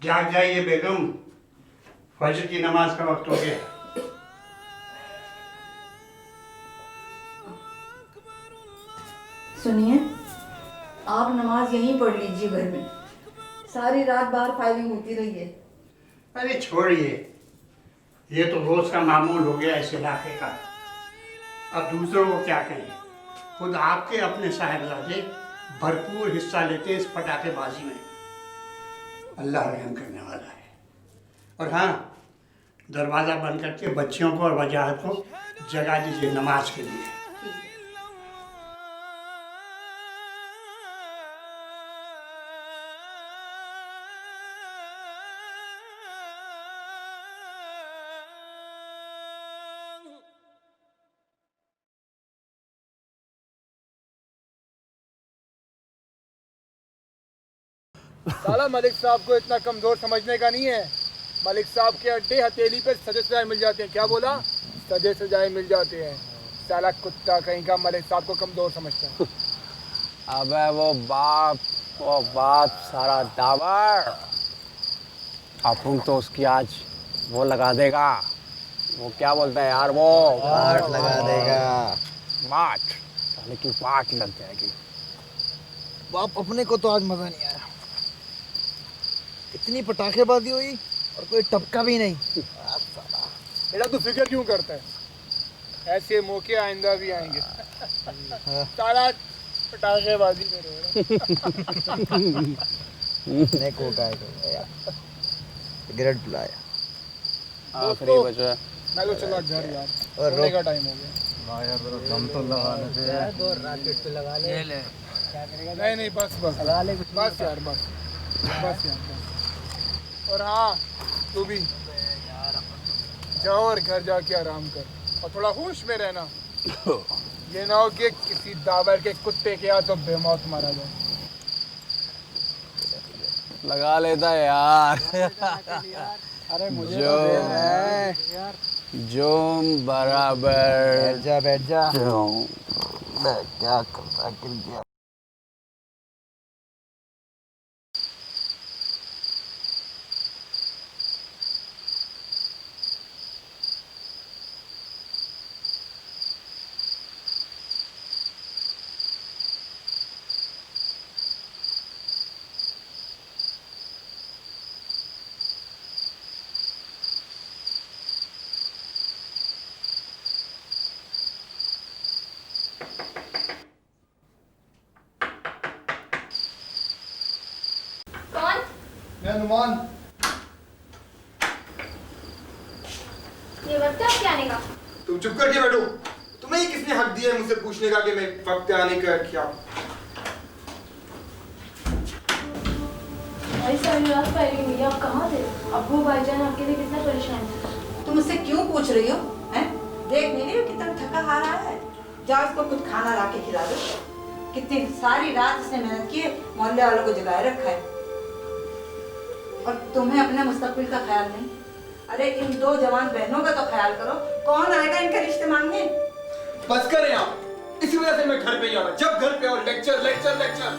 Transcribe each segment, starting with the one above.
जाग जाइए बेगम, फजर की नमाज का वक्त हो गया। सुनिए, आप नमाज यहीं पढ़ लीजिए घर में। सारी रात बाहर फायरिंग होती रही है। अरे छोड़िए, ये तो रोज का मामूल हो गया इस इलाके का। अब दूसरों को क्या कहें, खुद आपके अपने साहिबजादे भरपूर हिस्सा लेते इस पटाखेबाजी में। अल्लाह रहम करने वाला है। और हाँ, दरवाज़ा बंद करके बच्चियों को और वजाहत को जगा दीजिए नमाज के लिए। साला मलिक साहब को इतना कमजोर समझने का नहीं है। मलिक साहब के अड्डे हथेली पे सजे सजाए मिल जाते हैं। क्या बोला? सजे सजाए मिल जाते हैं। साला कुत्ता कहीं का मलिक साहब को कमजोर समझता है। अबे वो बाप सारा दावर अपन तो उसकी आज वो लगा देगा। वो क्या बोलता है यार, वो पाठ लगा देगा। पाठ, साले की पाठ लग जाएगी। बाप अपने को तो आज मजा नहीं आया। इतनी पटाखेबाजी हुई और कोई टपका भी नहीं। बेटा तू फिक्र क्यों करता है? ऐसे मौके आइंदा भी आएंगे। सारा पटाखेबाजी में रो रहा। ने को काय को यार सिगरेट बुलाया। आखिरी बचा। मैं तो चला घर यार, और रोने का टाइम हो गया। हां यार दम तो लगाने दे। दो रॉकेट तो लगा ले। क्या करेगा? नहीं बस लगा ले। बस यार बस। और हाँ, तू भी जाओ और घर जाके आराम कर और थोड़ा होश में रहना। ये ना हो कि किसी दावर के कुत्ते के हाथों बेमौत मारा जाए। लगा लेता है यार। अरे मुझे जो जोम बराबर। बैठ जा क्या करता गिर गया। नुमान, ये वक्त है आपके आने का? तुम चुप करके बैठो। तुम्हें ही किसने हक दिया है मुझसे पूछने का कि मैं वक्त आने का क्या? भाई सारी रात फायरिंग हुई, आप कहाँ थे? अब्बू भाईजान आपके लिए कितना परेशान थे। तुम मुझसे क्यों पूछ रही हो? हैं? देख नहीं रही हो कितना थका हारा है? जाओ उसको कुछ खाना ला के खिला दो। कितनी सारी रात इसने मेहनत की है, मोहल्ले वालों को जगाए रखा है और तुम्हें अपने मुस्तकबिल का ख्याल नहीं। अरे इन दो जवान बहनों का तो ख्याल करो। कौन आएगा इनके रिश्ते मांगने? बस करें आप, इसी वजह से मैं घर पे ही आ रहा। जब घर पे और लेक्चर लेक्चर लेक्चर।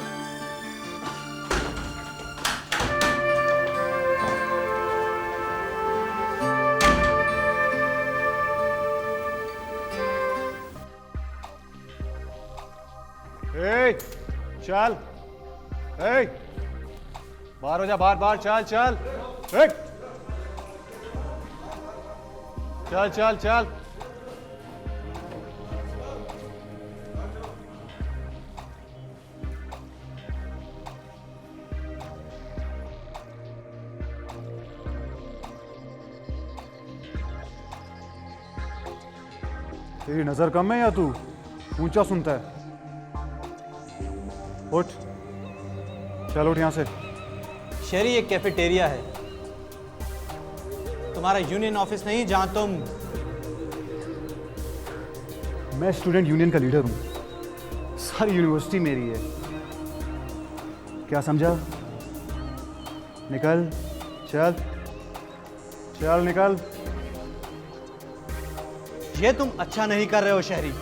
चल बाहर हो जा, बाहर चल चल चल। तेरी नजर कम है या तू ऊंचा सुनता है? उठ, चल उठ यहाँ से। शेरी एक कैफेटेरिया है, तुम्हारा यूनियन ऑफिस नहीं जहां तुम। मैं स्टूडेंट यूनियन का लीडर हूँ, सारी यूनिवर्सिटी मेरी है। क्या समझा? निकल, चल चल निकल। ये तुम अच्छा नहीं कर रहे हो शहरी।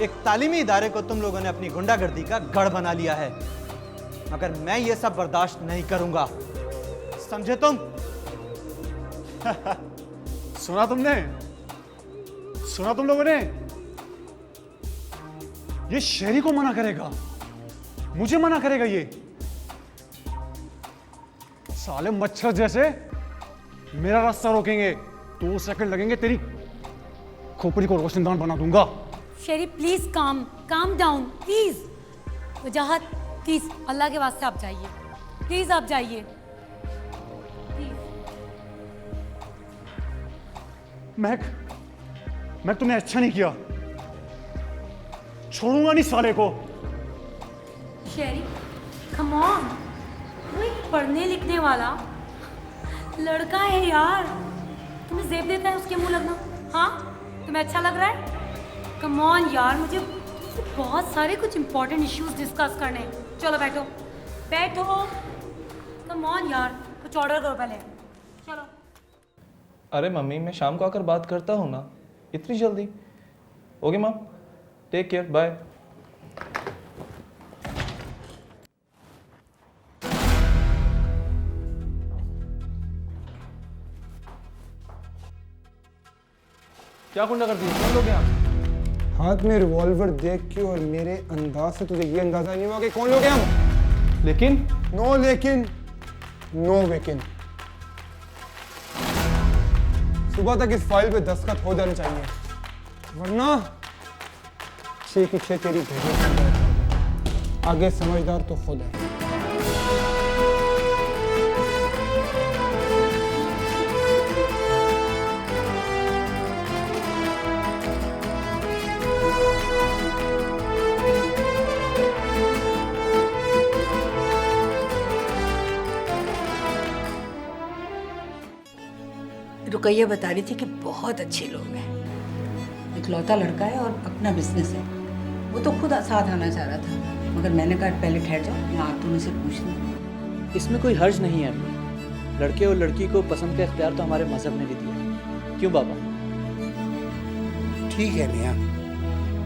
एक तालीमी इदारे को तुम लोगों ने अपनी गुंडागर्दी का गढ़ बना लिया है, मगर मैं ये सब बर्दाश्त नहीं करूंगा, समझे तुम? सुना तुमने? सुना तुम लोगों ने? ये शहरी को मना करेगा, मुझे मना करेगा ये? साले मच्छर जैसे मेरा रास्ता रोकेंगे, 2 सेकंड लगेंगे, तेरी खोपड़ी को रोशनदान बना दूंगा। शेरी please calm down please. Wajahat please, अल्लाह के वास्ते आप जाइए, प्लीज आप जाइए प्लीज। महक तूने अच्छा नहीं किया, छोड़ूंगा नहीं साले को। शेरी कम ऑन, वो एक पढ़ने लिखने वाला लड़का है यार, तुम्हें जेब देता है उसके मुंह लगना? हाँ तुम्हें अच्छा लग रहा है? कम ऑन यार, मुझे बहुत सारे कुछ इंपॉर्टेंट इश्यूज डिस्कस करने हैं। चलो बैठो बैठो, कम ऑन यार, कुछ ऑर्डर करो पहले, चलो। अरे मम्मी, मैं शाम को आकर बात करता हूँ ना, इतनी जल्दी? Okay mom, take care, bye. क्या गुंडा कर दी? कौन लोग हैं आप? हाथ में रिवॉल्वर देख के और मेरे अंदाज से तुझे ये अंदाजा नहीं हुआ कि कौन लोग हैं हम? लेकिन नो लेकिन, नो वेकिन। सुबह तक इस फाइल पे दस्तखत हो जाने चाहिए, वरना 6 की 6 तेरी भेजो। आगे समझदार तो खुद है। रुकैया बता रही थी कि बहुत अच्छे लोग हैं, इकलौता लड़का है और अपना बिजनेस है। वो तो खुद साथ आना चाह रहा था, मगर मैंने कहा पहले ठहर जाओ, यहाँ तुम इसे पूछ लो। इसमें कोई हर्ज नहीं है अम्मी, लड़के और लड़की को पसंद का इख्तियार तो हमारे मजहब ने भी दिया है। क्यों बाबा? ठीक है मियाँ,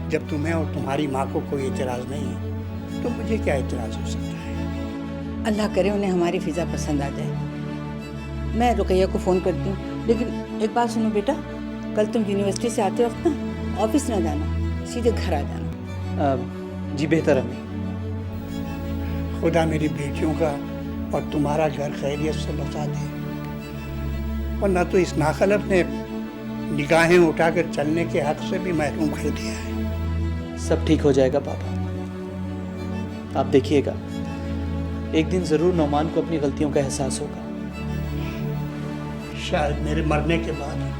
जब तुम्हें और तुम्हारी माँ को कोई एतराज़ नहीं है तो मुझे क्या एतराज़ हो सकता है। अल्लाह करे उन्हें हमारी फिज़ा पसंद आ जाए। मैं रुकैया को फ़ोन करती हूँ, लेकिन एक बात सुनो बेटा, कल तुम यूनिवर्सिटी से आते वक्त ना ऑफिस ना जाना, सीधे घर आ जाना। जी बेहतर अम्मी। खुदा मेरी बेटियों का और तुम्हारा घर खैरियत से बचा दे, वरना तो इस नाखलफ ने निगाहें उठाकर चलने के हक से भी महरूम कर दिया है। सब ठीक हो जाएगा पापा, आप देखिएगा, एक दिन जरूर नौमान को अपनी गलतियों का एहसास होगा। शायद मेरे मरने के बाद।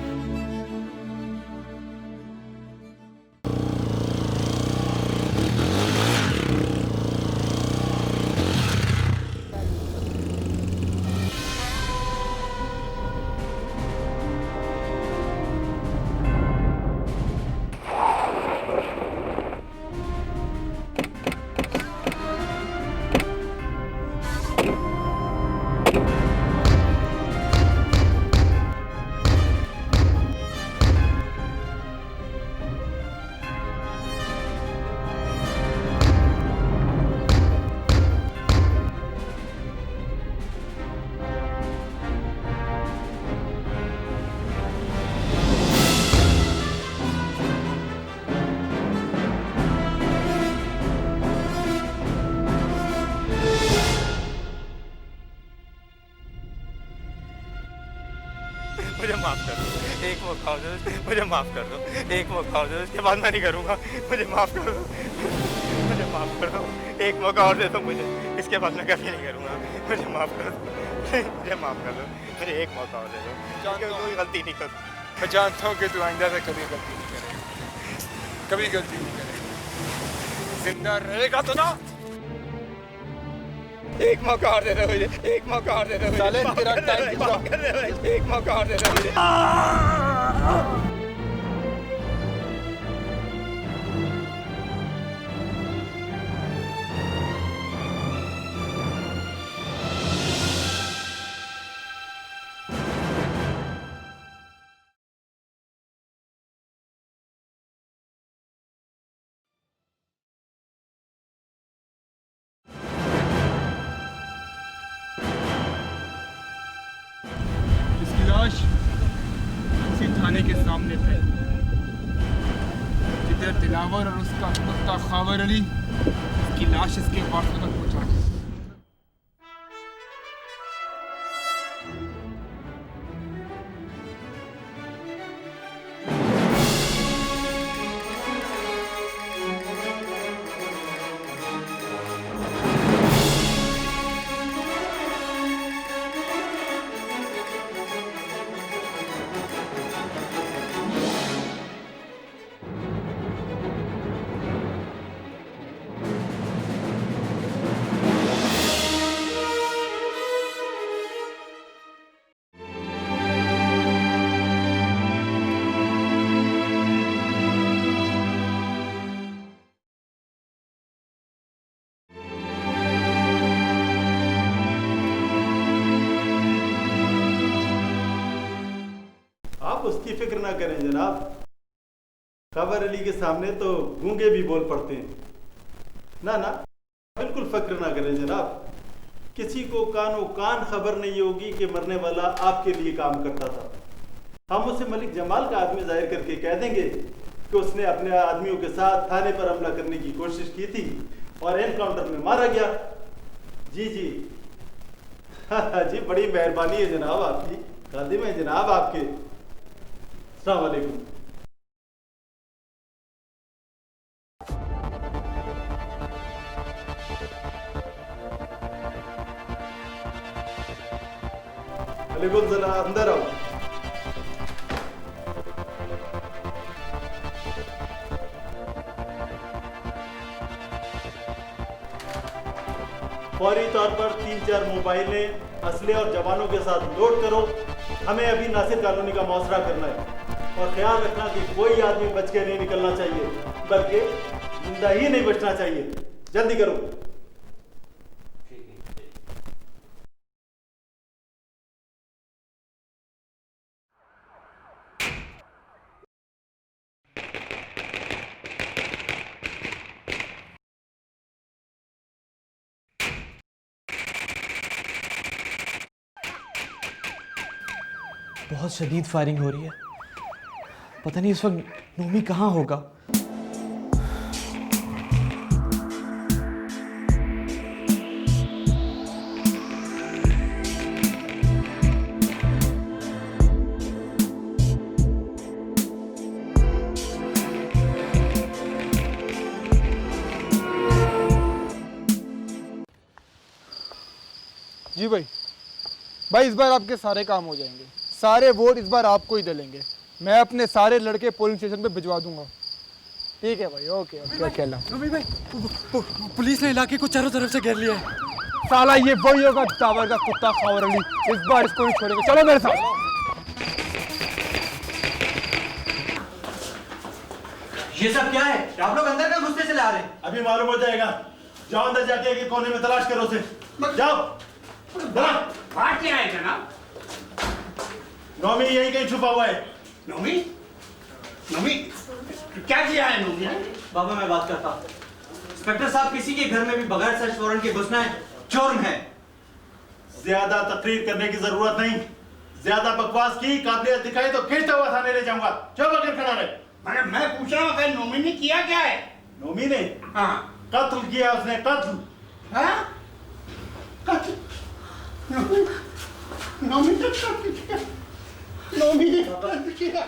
मुझे माफ़ कर दो, एक मौका दो, मुझे माफ़ कर दो, एक मौका दो, इसके बाद मैं नहीं करूँगा, मुझे माफ़ कर दो, मुझे माफ़ कर दो, एक मौका और दे दो मुझे, इसके बाद मैं कभी नहीं करूँगा, मुझे माफ़ कर दो, मुझे माफ़ कर दो, मुझे एक मौका और दे दो, कोई गलती नहीं करूँ। मैं जानता हूँ कि तू आइंदा से कभी गलती नहीं करेगा, कभी गलती नहीं करेगा। जिंदा रहेगा तो ना। एक मौका और दे दो मुझे, एक मौका और दे दो मुझे। साले तेरा टाइम एक मौका और दे दो मुझे। इसकी लाश इसी थाने के सामने थे जिधर दिलावर और उसका कुत्ता खावर अली उसकी लाश इसके वारसों तक पहुंचा दी। आप उसकी फिक्र ना करें जनाब। खबर अली के सामने तो गूंगे भी बोल पड़ते हैं। ना ना, बिल्कुल फिक्र ना करें जनाब। किसी को कानो कान खबर नहीं होगी कि मरने वाला आपके लिए काम करता था। हम उसे मलिक जमाल का आदमी जाहिर करके कह देंगे कि उसने अपने आदमियों के साथ थाने पर हमला करने की कोशिश की थी और एनकाउंटर में मारा गया। जी जी जी, बड़ी मेहरबानी है जनाब आपकी। खादिम है जनाब आपके। अस्सलाम वालेकुम। वालेकुम सलाम, अंदर आओ। फौरी तौर पर 3-4 मोबाइलें असले और जवानों के साथ लोड करो। हमें अभी नासिर कॉलोनी का मुआसरा करना है और ख्याल रखना कि कोई आदमी बच के नहीं निकलना चाहिए, बल्कि जिंदा ही नहीं बचना चाहिए। जल्दी करो। बहुत शदीद फायरिंग हो रही है। पता नहीं इस वक्त नोमी कहाँ होगा। जी भाई इस बार आपके सारे काम हो जाएंगे। सारे वोट इस बार आपको ही डलेंगे। मैं अपने सारे लड़के पोलिंग स्टेशन पे भिजवा दूंगा। ठीक है भाई, ओके ओके अकेला। पुलिस ने इलाके को चारों तरफ से घेर लिया है। साला ये वही होगा दावर का कुत्ता खावर अली। इस बार इसको नहीं छोड़ेंगे। चलो मेरे साथ। ये सब क्या है? आप लोग अंदर का घुसते चले आ रहे हैं। अभी मालूम हो जाएगा। जाओ अंदर जाके एक कोने में तलाश करो उसे। जाओ। बात क्या है जनाब? नौमी यही कहीं छुपा हुआ है। नौमी? नौमी क्या किया है नौमी ने? बाबा मैं बात करता। इंस्पेक्टर साहब, किसी के घर में भी बगैर सर्च वारंट के घुसना है जुर्म है। ज्यादा तकरीर करने की जरूरत नहीं। ज्यादा बकवास की काबिलियत दिखाई तो खींचता हुआ थाने ले जाऊंगा। चलो बगैर खड़ा रहे। मैंने मैं पूछ रहा हूँ नौमी ने किया क्या है? नौमी ने? हाँ, कत्ल किया उसने। कत्ल। हाँ? कत्ल? नौमी ने कत्ल किया। नौमी ने कत्ल किया।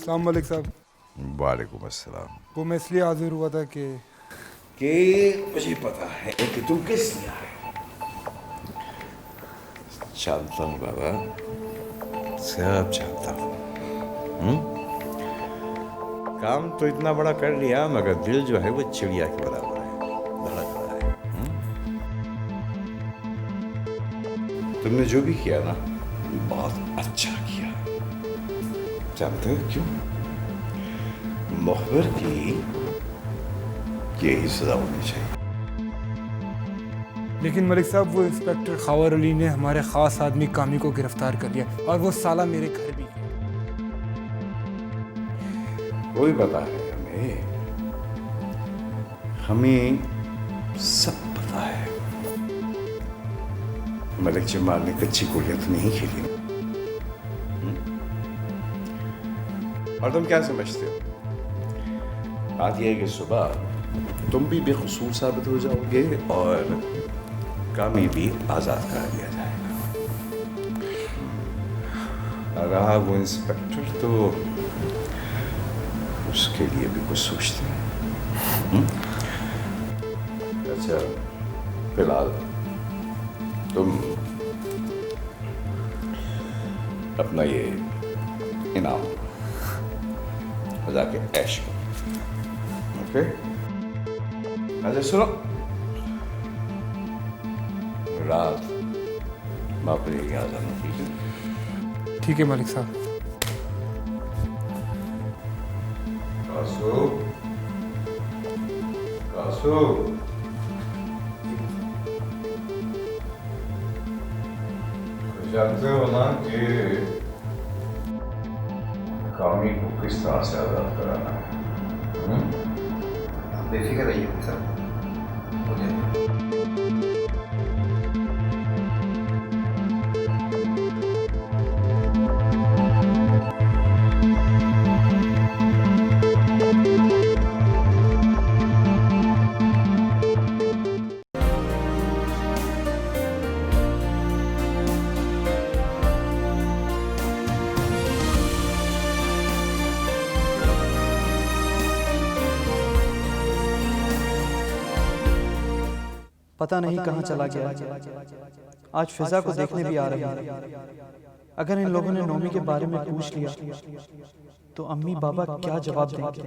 अस्सलाम वालेकुम साहब। वालेकुम अस्सलाम। वो मैं इसलिए हाजिर हुआ था कि मुझे पता है कि तुम किस लिए आए। जानता हूँ बाबा, सब जानता हूँ। काम तो इतना बड़ा कर लिया मगर दिल जो है वो चिड़िया के बराबर है, धड़क रहा है। तुमने जो भी किया ना बहुत अच्छा किया। जानते हो क्यों? मुखबिर की यही सजा होनी चाहिए। लेकिन मलिक साहब वो इंस्पेक्टर खावर अली ने हमारे खास आदमी कामी को गिरफ्तार कर लिया और वो साला मेरे घर भी गया। कोई पता है हमें सब पता है। मलिक जमाल ने कच्ची गोलियां तो नहीं खेली। और तुम क्या समझते हो? बात यह है कि सुबह तुम भी बेकसूर साबित हो जाओगे और कामी भी आजाद करा दिया जाएगा। रहा वो इंस्पेक्टर तो उसके लिए भी कुछ सोचते हैं। अच्छा फिलहाल तुम अपना ये इनाम जाके ऐश करो। ओके? अच्छा सुनो, रात वापस आ जाना, ठीक है? ठीक है मलिक साहब। कासू, कासू, जानते हो ना कि कामी को किस तरह से आजाद कराना है? बेफिक्र रहिए सर, मुझे पता नहीं कहाँ चला गया। आज फिजा को देखने भी आ रही है। अगर इन लोगों ने नोमी के बारे में पूछ लिया तो अम्मी बाबा क्या जवाब देंगे?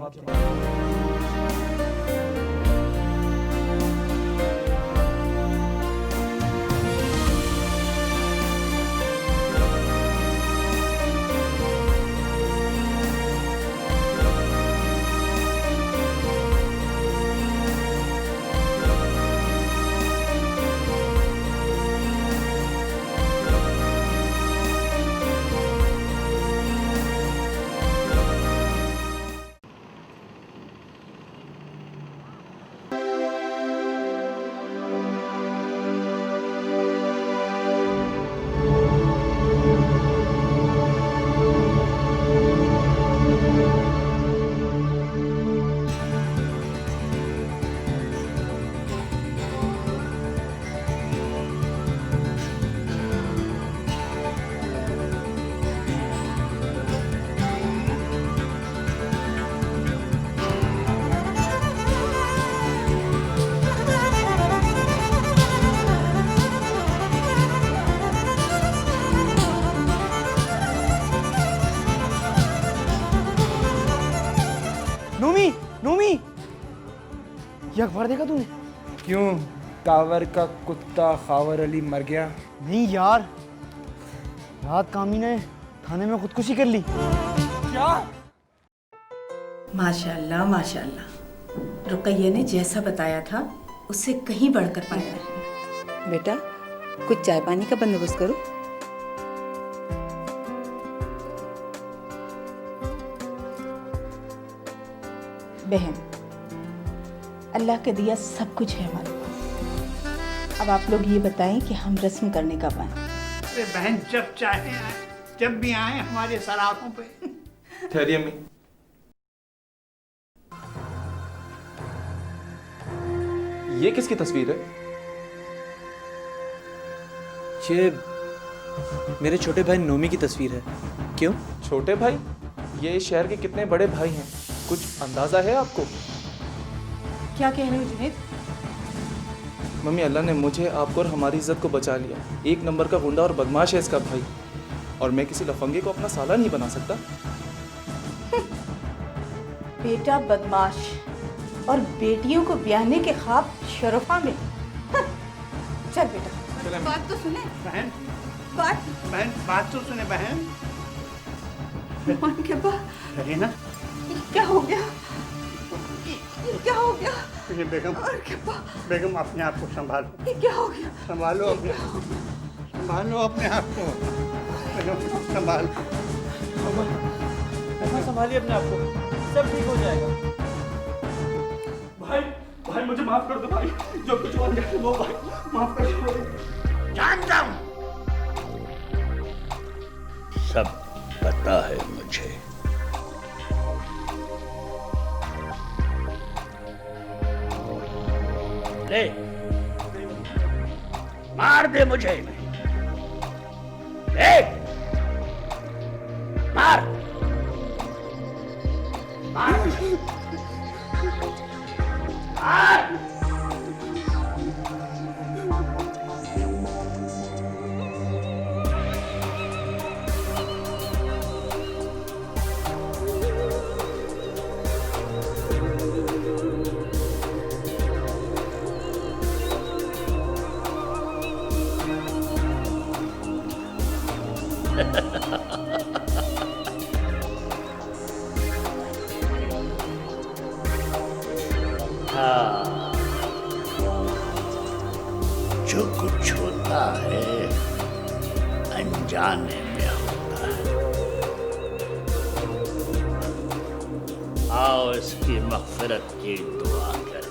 नोमी, नोमी, ये अखबार देखा तूने? क्यों? टावर का कुत्ता खावर अली मर गया? नहीं यार, रात कामी ने थाने में खुदकुशी कर ली। क्या? माशाल्लाह माशाल्लाह, रुकैया ने जैसा बताया था उससे कहीं बढ़कर पाया है। बेटा कुछ चाय पानी का बंदोबस्त करो। बहन, अल्लाह का दिया सब कुछ है हमारे पास। अब आप लोग ये बताएं कि हम रस्म करने कब आए? अरे बहन जब चाहे आए, जब भी आए हमारे सराखों पे। ठहरिए अम्मी। ये किसकी तस्वीर है? ये मेरे छोटे भाई नोमी की तस्वीर है। क्यों? छोटे भाई? ये इस शहर के कितने बड़े भाई हैं, कुछ अंदाजा है आपको? क्या कह रहे हो जुनैद? मम्मी, अल्लाह ने मुझे, आपको और हमारी इज्जत को बचा लिया। एक नंबर का गुंडा और बदमाश है इसका भाई, और मैं किसी लफंगे को अपना साला नहीं बना सकता। बेटा बदमाश और बेटियों को ब्याहने के ख्वाब शरफा में। चल बेटा, बात तो सुने। बहन, बात तो सुने बहन। मोहन के बा, रहे ना, क्या हो गया? क्या हो गया? बेगम, बेगम अपने आप को संभालो। ये क्या हो गया? संभालो अपने आप को। बेगम संभालो। संभालिए अपने आप को, सब ठीक हो जाएगा। भाई मुझे माफ कर दो भाई, जो कुछ हुआ वो भाई माफ कर दो। जानता हूं, सब पता है मुझे। ले, मार दे मुझे। ले, मार मार मार। जो कुछ होता है अनजाने में होता है। आओ इसकी मग़फ़िरत की दुआ करें।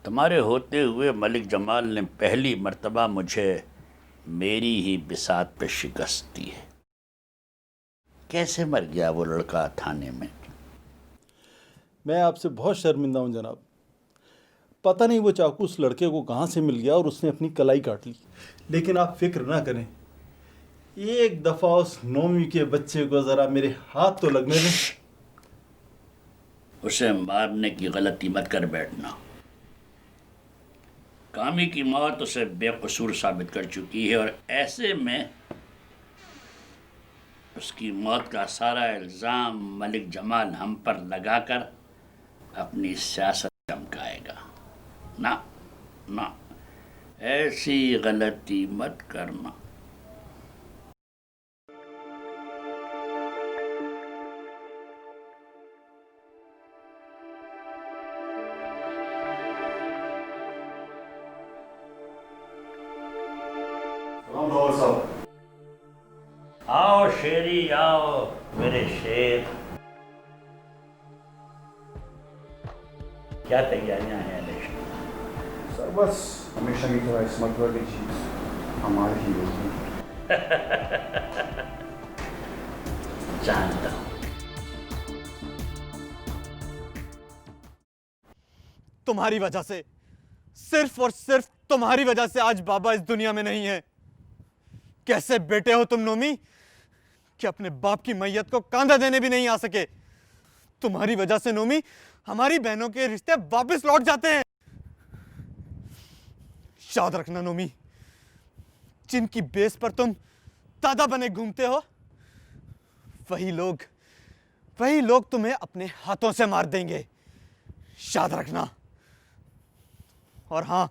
तुम्हारे होते हुए मलिक जमाल ने पहली मर्तबा मुझे मेरी ही बिसात पे शिकस्त दी है। कैसे मर गया वो लड़का थाने में? मैं आपसे बहुत शर्मिंदा हूँ जनाब। पता नहीं वो चाकू उस लड़के को कहाँ से मिल गया और उसने अपनी कलाई काट ली। लेकिन आप फिक्र ना करें, एक दफा उस नौमी के बच्चे को जरा मेरे हाथ तो लगने दे। उसे मारने की गलती मत कर बैठना। कामी की मौत उसे बेकसूर साबित कर चुकी है और ऐसे में उसकी मौत का सारा इल्ज़ाम मलिक जमाल हम पर लगाकर अपनी सियासत चमकाएगा। ना ना, ऐसी गलती मत करना। आओ शेरी आओ मेरे शेर। क्या तैयारियां हैं इलेक्शन? सर बस हमेशा की तरह इसमत वाली चीज हमारी ही होगी। जानता हूं। तुम्हारी वजह से, सिर्फ और सिर्फ तुम्हारी वजह से आज बाबा इस दुनिया में नहीं है। कैसे बेटे हो तुम नोमी कि अपने बाप की मैयत को कांधा देने भी नहीं आ सके। तुम्हारी वजह से नोमी हमारी बहनों के रिश्ते वापस लौट जाते हैं। याद रखना नोमी, जिनकी बेस पर तुम दादा बने घूमते हो वही लोग तुम्हें अपने हाथों से मार देंगे। याद रखना। और हां,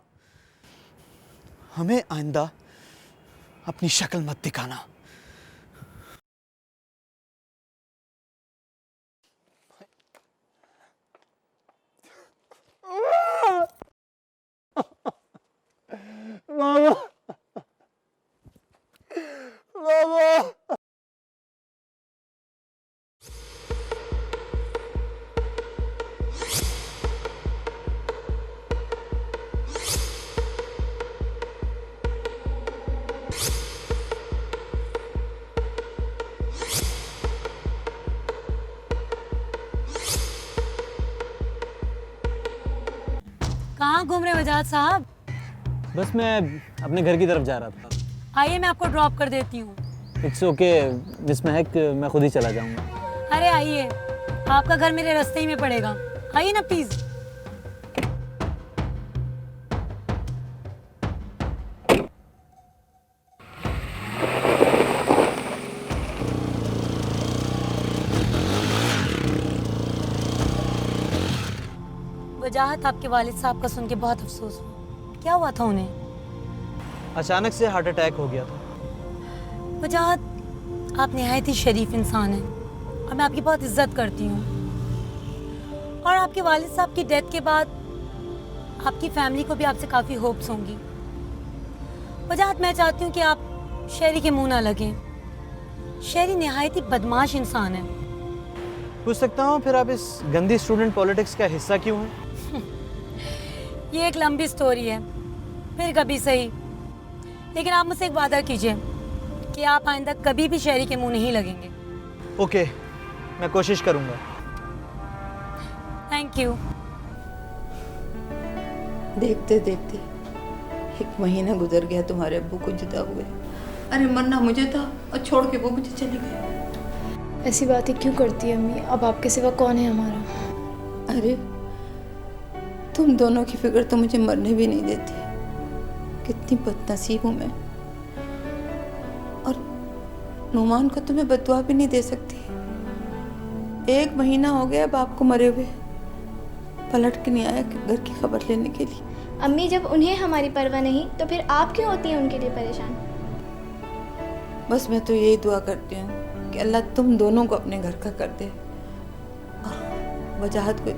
हमें आइंदा अपनी शक्ल मत दिखाना। बाबा बाबा कहाँ घूम रहे बजाज साहब? बस मैं अपने घर की तरफ जा रहा था। आइए मैं आपको ड्रॉप कर देती हूँ। इट्स ओके मिस महक, मैं खुद ही चला जाऊंगा। अरे आइए, आपका घर मेरे रास्ते ही में पड़ेगा। आइए ना प्लीज। वजाहत आपके वालिद साहब का सुन के बहुत अफसोस हुआ। क्या हुआ था उन्हें? अचानक से हार्ट अटैक हो गया था। वजाहत, आप निहायत ही शरीफ इंसान हैं और मैं आपकी बहुत इज्जत करती हूँ। और आपके वालिद साहब की डेथ के बाद आपकी फैमिली को भी आपसे काफ़ी होप्स होंगी। वजाहत, मैं चाहती हूँ कि आप शेरी के मुंह ना लगें। शेरी निहायत ही बदमाश इंसान है। पूछ सकता हूँ फिर आप इस गंदी स्टूडेंट पॉलिटिक्स का हिस्सा क्यों हैं? ये एक लंबी स्टोरी है, फिर कभी सही। लेकिन आप मुझसे एक वादा कीजिए कि आप आइंदा कभी भी शेरी के मुंह नहीं लगेंगे। ओके, मैं कोशिश करूंगा। Thank you. देखते देखते 1 महीना गुजर गया तुम्हारे अब्बू को जुदा हुए। अरे मरना मुझे था और छोड़ के वो मुझे चले गए। ऐसी बातें क्यों करती है अम्मी? अब आपके सिवा कौन है हमारा? अरे तुम दोनों की फिक्र तो मुझे मरने भी नहीं देती। कितनी बदनसीब हूँ मैं। और नुमान को तो मैं बददुआ भी नहीं दे सकती। 1 महीना हो गया बाप को मरे हुए, पलट के नहीं आया घर की खबर लेने के लिए। अम्मी, जब उन्हें हमारी परवाह नहीं तो फिर आप क्यों होती हैं उनके लिए परेशान? बस मैं तो यही दुआ करती हूँ कि अल्लाह तुम दोनों को अपने घर का कर दे और वजाहत को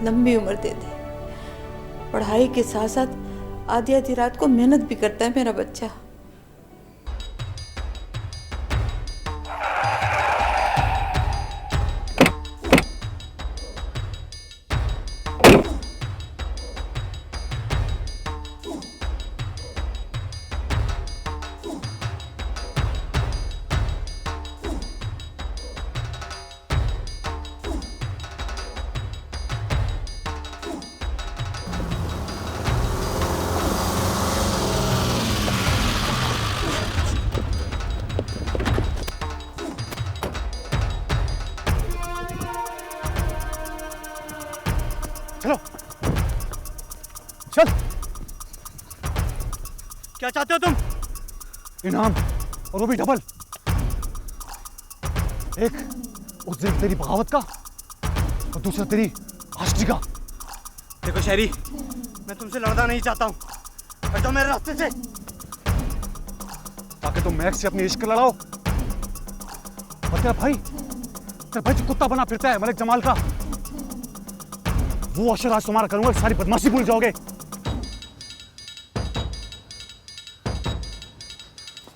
लंबी उम्र दे दे। पढ़ाई के साथ साथ आधी आधी रात को मेहनत भी करता है मेरा बच्चा। चल। क्या चाहते हो तुम? इनाम, और वो भी डबल। एक उस दिन तेरी बगावत का और दूसरा तेरी आशिकी का। देखो शहरी, मैं तुमसे लड़ना नहीं चाहता हूँ, हटो मेरे रास्ते से। ताकि तुम मैक्स से अपनी इश्क लड़ाओ और तेरा भाई जो कुत्ता बना फिरता है मलिक जमाल का, वो अशर आज तुम्हारा करूंगा, सारी बदमाशी भूल जाओगे।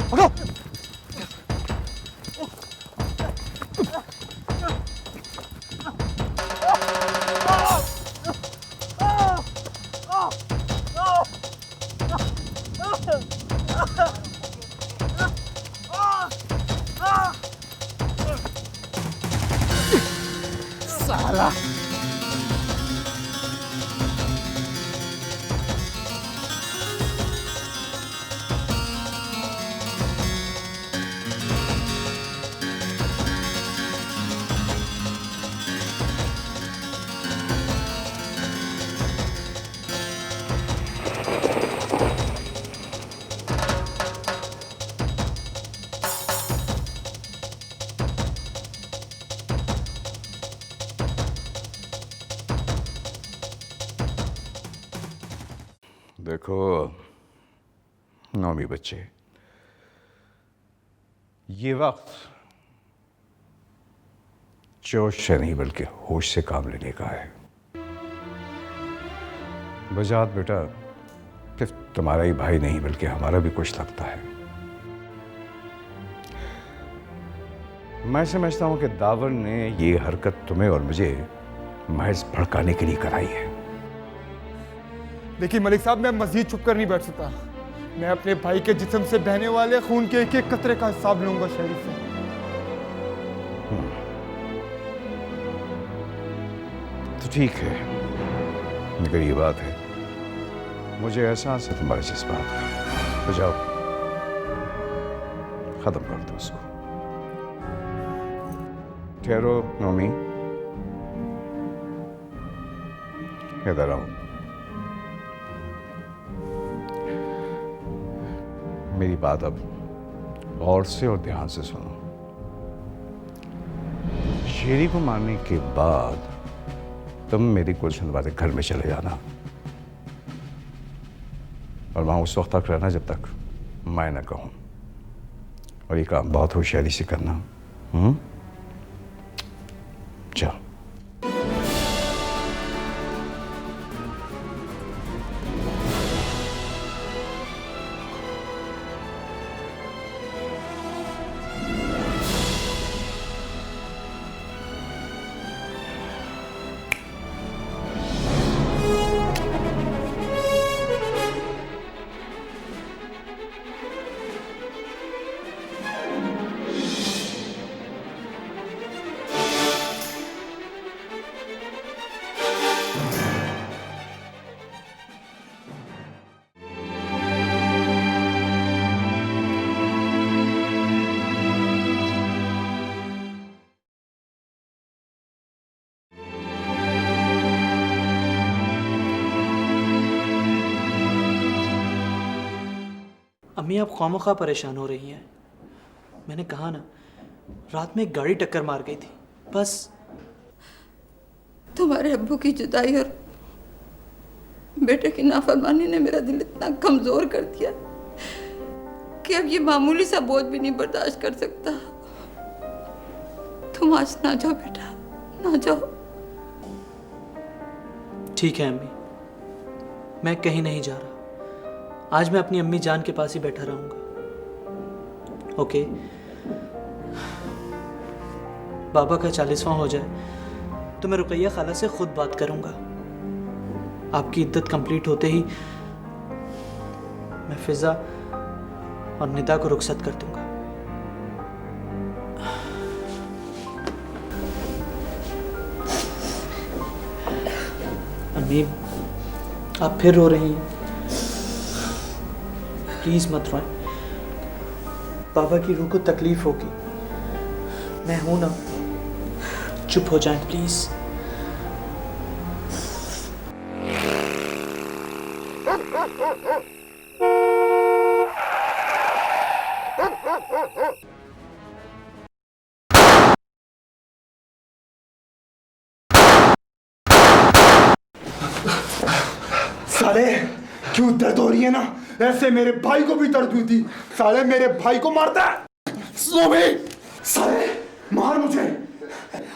पकड़ो। साला देखो नौमी बच्चे, ये वक्त जोश से नहीं बल्कि होश से काम लेने का है। बजात बेटा सिर्फ तुम्हारा ही भाई नहीं बल्कि हमारा भी कुछ लगता है। मैं समझता हूं कि दावर ने ये हरकत तुम्हें और मुझे महज भड़काने के लिए कराई है। देखिए मलिक साहब, मैं मजीद छुप कर नहीं बैठ सकता। मैं अपने भाई के जिस्म से बहने वाले खून के एक एक कतरे का हिसाब लूंगा शहरी से। तो ठीक है, मगर ये बात है, मुझे एहसास है तुम्हारे जज्बात का। तो जाओ खत्म कर दो उसको। ठहरो नौमी, इधर आओ। मेरी बात अब गौर से और ध्यान से सुनो। शेरी को मारने के बाद तुम मेरी गुलशन वाले घर में चले जाना और वहां उस वक्त तक रहना जब तक मैं न कहूं, और ये काम बहुत होशियारी से करना। चलो। अम्मी आप खामोखा परेशान हो रही हैं। मैंने कहा ना, रात में एक गाड़ी टक्कर मार गई थी, बस। तुम्हारे अब्बू की जुदाई और बेटे की नाफरमानी ने मेरा दिल इतना कमजोर कर दिया कि अब ये मामूली सा बोझ भी नहीं बर्दाश्त कर सकता। तुम आज ना जाओ बेटा, ना जाओ। ठीक है अम्मी, मैं कहीं नहीं जा रहा। आज मैं अपनी अम्मी जान के पास ही बैठा रहूंगा। ओके? बाबा का 40वां हो जाए तो मैं रुकैया खाला से खुद बात करूंगा। आपकी इद्दत कंप्लीट होते ही मैं फिजा और निदा को रुखसत कर दूंगा। अम्मी, आप फिर रो रही हैं। प्लीज मत रोएं, बाबा की रूह को तकलीफ होगी। मैं हूं ना, चुप हो जाएं प्लीज। साले क्यों दर्द हो रही है ना, ऐसे मेरे भाई को भी दर्द हुई थी। साले मेरे भाई को मारता है। साले मार मुझे,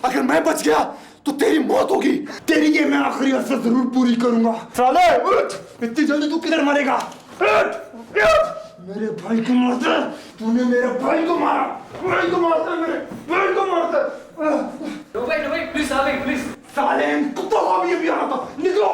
अगर मैं बच गया तो तेरी मौत होगी। तेरी ये मैं आखिरी असर जरूर पूरी करूंगा। साले उठ, इतनी जल्दी तू किधर मरेगा? मेरे भाई को मारता, तूने मेरे भाई को मारा, भाई को मारता, मेरे भाई को मारता। Please please. साले इन कुत्तों को भी आना था, निकलो।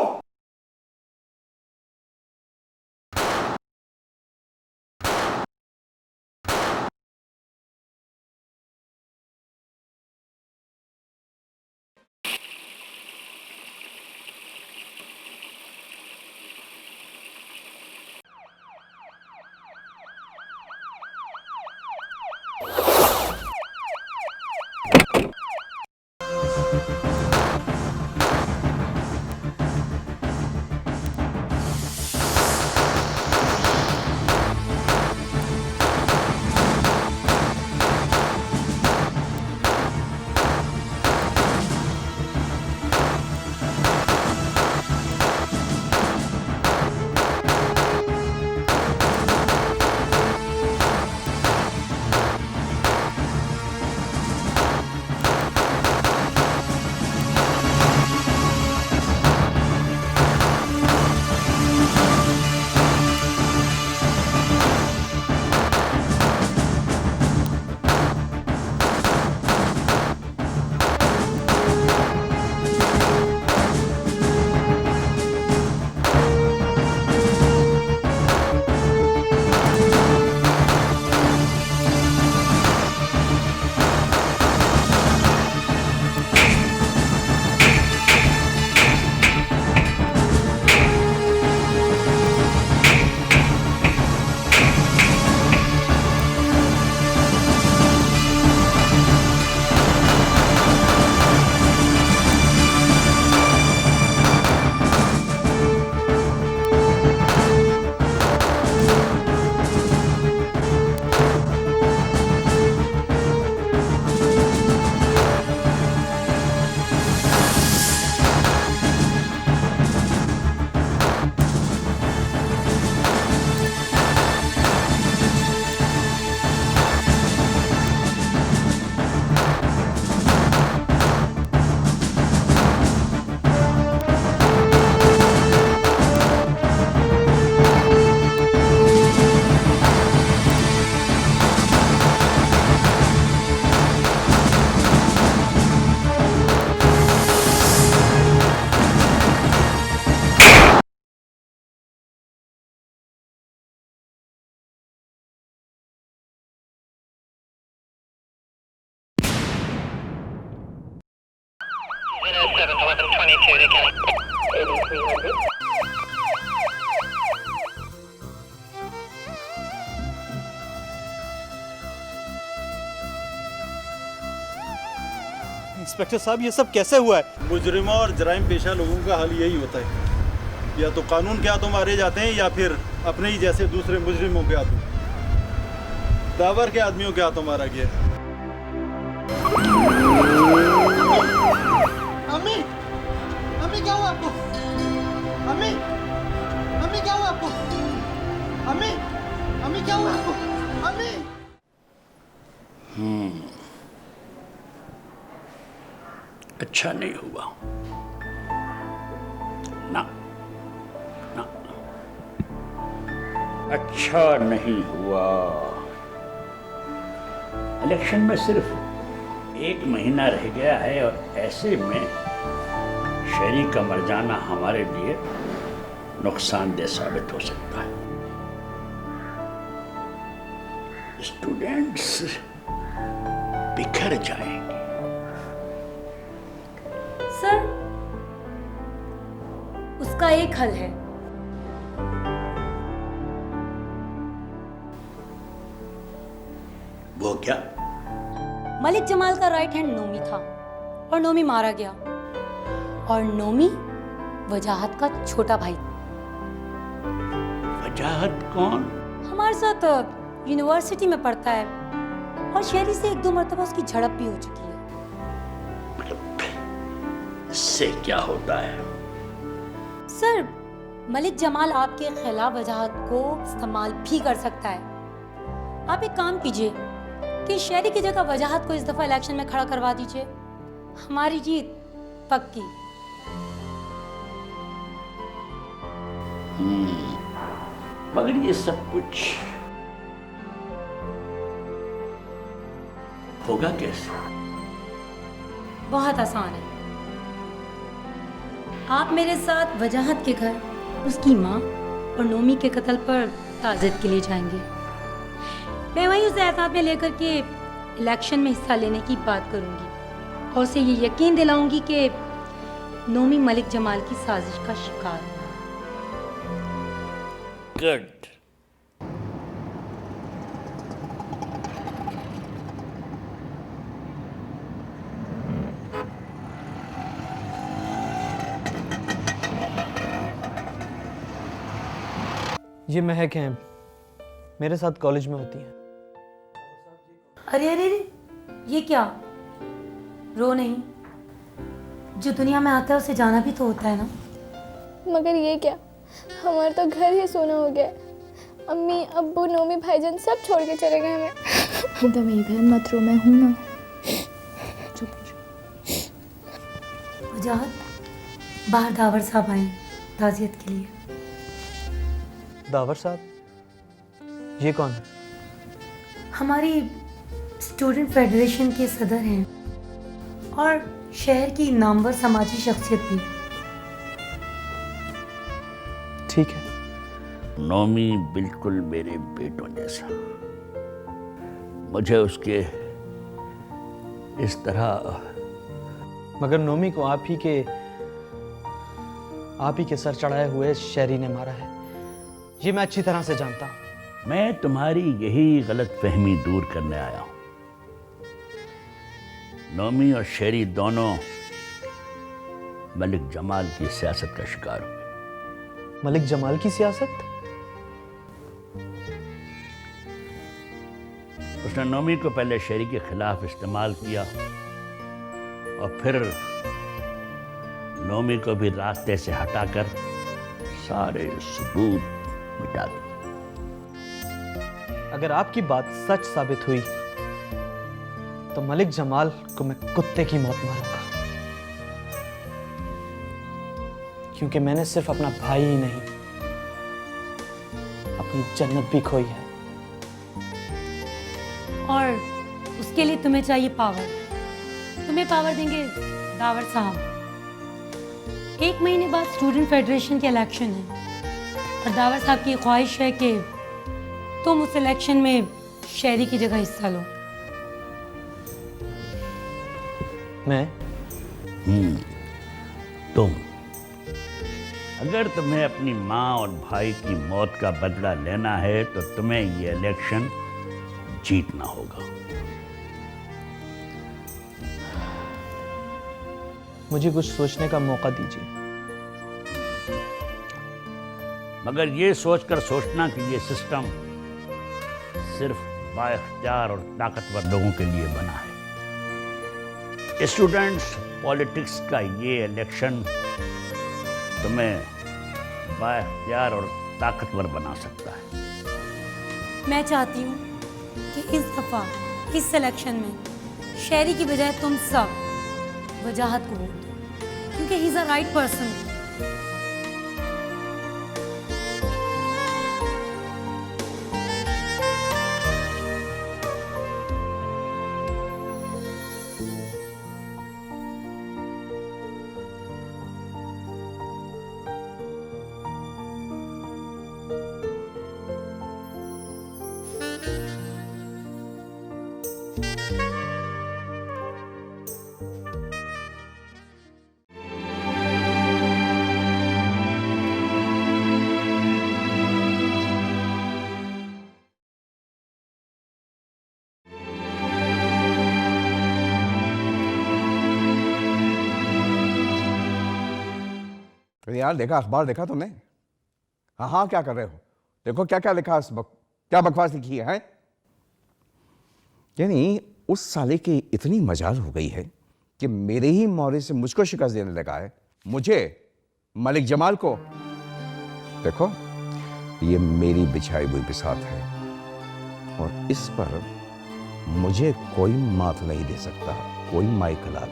इंस्पेक्टर साहब, ये सब कैसे हुआ है? मुजरिमों और जराइम पेशा लोगों का हाल यही होता है, या तो कानून के हाथों मारे जाते हैं या फिर अपने ही जैसे दूसरे मुजरिमों के हाथों। दावर के आदमियों के हाथों मारा गया। अम्मी, अम्मी क्या हुआ आपको? अम्मी, अम्मी क्या हुआ आपको? अम्मी, अम्मी क्या हुआ आपको? अम्मी। अच्छा नहीं हुआ ना, ना, अच्छा नहीं हुआ। इलेक्शन में सिर्फ 1 महीना रह गया है और ऐसे में शहरी का मर जाना हमारे लिए नुकसानदेह साबित हो सकता है। स्टूडेंट्स बिखर जाएंगे। सर, उसका एक हल है। वो क्या? मलिक जमाल का राइट हैंड नोमी था और नोमी मारा गया, और नोमी वजाहत का छोटा भाई। वजाहत कौन? हमारे साथ यूनिवर्सिटी में पढ़ता है और शहरी से 1-2 मरतबा उसकी झड़प भी हो चुकी है। इससे क्या होता है? सर, मलिक जमाल आपके खिलाफ वजाहत को इस्तेमाल भी कर सकता है। आप एक काम कीजिए कि शहरी की जगह वजाहत को इस दफा इलेक्शन में खड़ा करवा दीजिए। हमारी जीत पक्की। मगर ये सब कुछ होगा कैसे? बहुत आसान है। आप मेरे साथ वजाहत के घर उसकी माँ और नोमी के कत्ल पर ताज़ियत के लिए जाएंगे। मैं वहीं उसे एहतियात में लेकर के इलेक्शन में हिस्सा लेने की बात करूंगी और उसे ये यकीन दिलाऊंगी कि नोमी मलिक जमाल की साजिश का शिकार हुआ। गुड। ये महक हैं, मेरे साथ कॉलेज में होती हैं। अरे अरे अरे, ये क्या? रो नहीं, जो दुनिया में आता है उसे जाना भी तो होता है ना। मगर ये क्या, हमारा तो घर ही सोना हो गया। अम्मी, अब्बू, नोमी, भाईजान सब छोड़ के चले गए हमें। तो मेरी बहन मत रो, मैं हूँ ना। चुप। वजाहत, बाहर दावर साहब आए ताज़ियत के लिए। दावर साहब? ये कौन है? हमारी स्टूडेंट फेडरेशन के सदर हैं और शहर की नामवर समाजी शख्सियत भी। ठीक है। नोमी बिल्कुल मेरे बेटों जैसा। मुझे उसके इस तरह। मगर नोमी को आप ही के सर चढ़ाए हुए शहरी ने मारा है, ये मैं अच्छी तरह से जानता हूं। मैं तुम्हारी यही गलतफहमी दूर करने आया हूं। नोमी और शेरी दोनों मलिक जमाल की सियासत का शिकार हुए। मलिक जमाल की सियासत? उसने नोमी को पहले शेरी के खिलाफ इस्तेमाल किया और फिर नोमी को भी रास्ते से हटाकर सारे सबूत मिटा दिए। अगर आपकी बात सच साबित हुई तो मलिक जमाल को मैं कुत्ते की मौत मारूंगा, क्योंकि मैंने सिर्फ अपना भाई ही नहीं, अपनी जन्नत भी खोई है। और उसके लिए तुम्हें चाहिए पावर। तुम्हें पावर देंगे दावर साहब। 1 महीने बाद स्टूडेंट फेडरेशन के इलेक्शन है और दावर साहब की ख्वाहिश है कि तुम उस इलेक्शन में शहरी की जगह हिस्सा लो। मैं? तुम। अगर तुम्हें अपनी माँ और भाई की मौत का बदला लेना है तो तुम्हें ये इलेक्शन जीतना होगा। मुझे कुछ सोचने का मौका दीजिए। मगर ये सोचकर सोचना कि ये सिस्टम सिर्फ बाइख्तियार और ताकतवर लोगों के लिए बना है। स्टूडेंट्स पॉलिटिक्स का ये इलेक्शन तुम्हें बाइख्तियार और ताकतवर बना सकता है। मैं चाहती हूँ कि इस दफा इस सिलेक्शन में शहरी की बजाय तुम सब वजाहत को वोट दो, क्योंकि he is a right person. यार देखा, अखबार देखा तुमने? हाँ हाँ, क्या कर रहे हो? देखो क्या क्या लिखा है, क्या बकवास लिखी है? यानी उस साले की इतनी मजाल हो गई है कि मेरे ही मोहरे से मुझको शिकस्त देने लगा है, मुझे, मलिक जमाल को। देखो ये मेरी बिछाई हुई बिसात है और इस पर मुझे कोई मात नहीं दे सकता, कोई माइकलाल।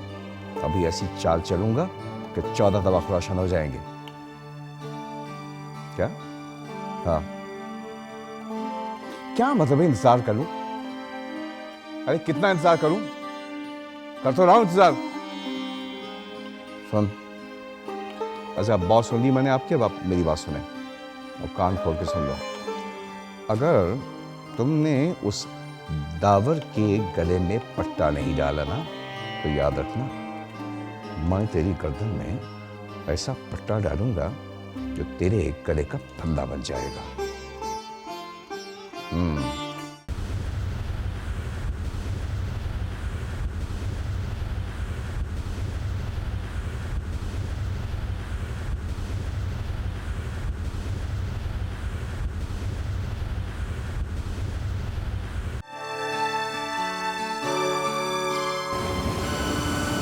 अभी ऐसी चाल चलूंगा कि 14 तबाक रोशन हो जाएंगे। क्या? हाँ, क्या मतलब है इंतजार कर लूं? अरे कितना इंतजार करूं? कर तो रहा हूं इंतजार। सुन, अच्छा बात सुन ली मैंने आपकी, अब आप मेरी बात सुने और कान खोल के सुन लो। अगर तुमने उस दावर के गले में पट्टा नहीं डाला ना, तो याद रखना मैं तेरी गर्दन में ऐसा पट्टा डालूंगा जो तेरे गले का फंदा बन जाएगा।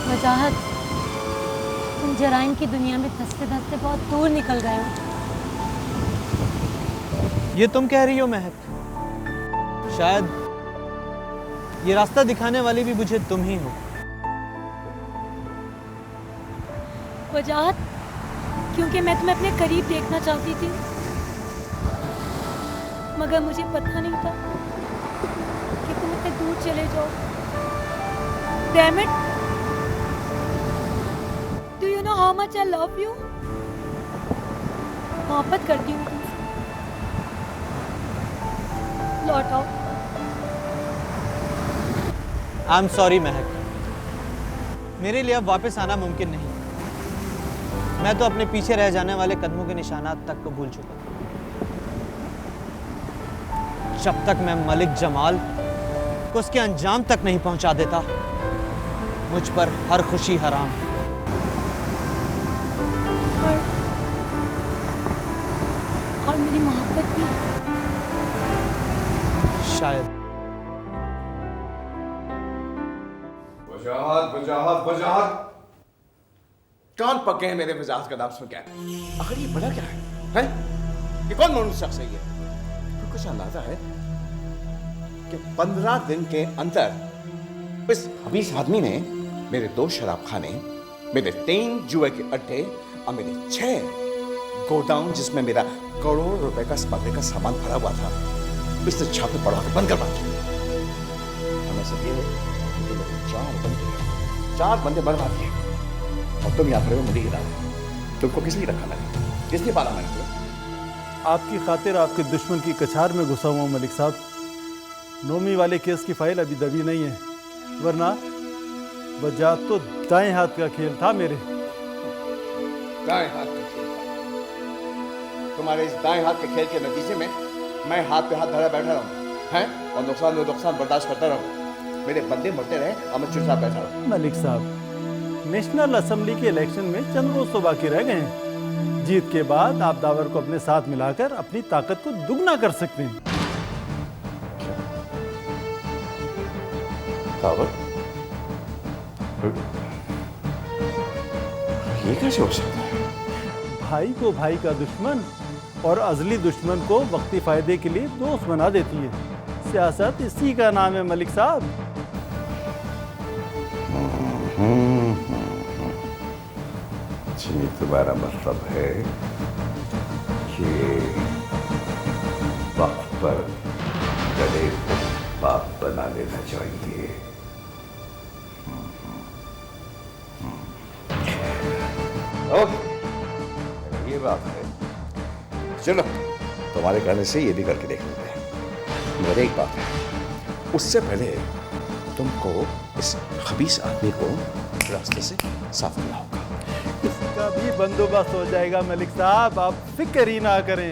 वजाहत, तुम जराइम की दुनिया में धंसते धंसते बहुत दूर निकल गए हो। ये तुम कह रही हो महक? शायद ये रास्ता दिखाने वाली भी मुझे तुम ही हो। वजाहत, क्योंकि मैं तुम्हें अपने करीब देखना चाहती थी, मगर मुझे पता नहीं था कि तुम इतने दूर चले जाओ। Damn it! Do you know how much I love you? मोहब्बत करती हूँ तुमसे। लौट आओ। आई एम सॉरी महक, मेरे लिए अब वापस आना मुमकिन नहीं। मैं तो अपने पीछे रह जाने वाले कदमों के निशानात तक को भूल चुका। जब तक मैं मलिक जमाल को उसके अंजाम तक नहीं पहुंचा देता, मुझ पर हर खुशी हराम। और मेरी मोहब्बत भी शायद। वजाहत वजाहत वजाहत, कान पके हैं मेरे वजाहत का नाम सुन के। आखिर ये बड़ा क्या है? ये कौन मालूम शख्स है? ये कुछ अंदाजा है कि 15 दिन के अंदर इस हबीस आदमी ने मेरे 2 शराब खाने, मेरे 3 जुए के अड्डे और मेरे 6 गोडाउन जिसमें मेरा करोड़ रुपए का स्मगलिंग का सामान भरा हुआ था, इससे छापे पड़ा के बंद करवा दिए। हमें सब ये कि मेरे 4 बंदे बर्बाद किए और तुम यहाँ खड़े हो मुझे गिरा। तुमको किस लिए रखा मैंने? किस लिए पाला मैंने तुम्हें? आपकी खातिर आपके दुश्मन की कछार में घुसा हुआ मलिक साहब। नोमी वाले केस की फाइल अभी दबी नहीं है, वरना वजाहत तो दाएं हाथ का खेल था मेरे। दाएं हाथ का खेल था? तुम्हारे इस दाएं हाथ के खेल के नतीजे में मैं हाथ पे हाथ धरा बैठा रहूं हैं और नुकसान बर्दाश्त करता रहूं। मेरे बंदे मरते रहे और मैं चुपचाप बैठा रहूं। मलिक साहब, नेशनल असेंबली के इलेक्शन में चंद रोज तो बाकी रह गए हैं। जीत के बाद आप दावर को अपने साथ मिलाकर अपनी ताकत को दुगना कर सकते हैं। दावर? ये कैसे हो सकता है? भाई को भाई का दुश्मन और अजली दुश्मन को वक्ती फायदे के लिए दोस्त बना देती है। सियासत इसी का नाम है मलिक साहब। जी, तुम्हारा मतलब है कि वक्त पर गले को बाप बना लेना चाहिए। ओके, ये बात है। चलो, तुम्हारे कहने से ये भी करके देख लेते हैं। मगर एक बात है, उससे पहले तुमको इस खबीस आदमी को रास्ते से साफ करना होगा। इसका भी बंदोबस्त हो जाएगा मलिक साहब, आप फिक्र ही ना करें।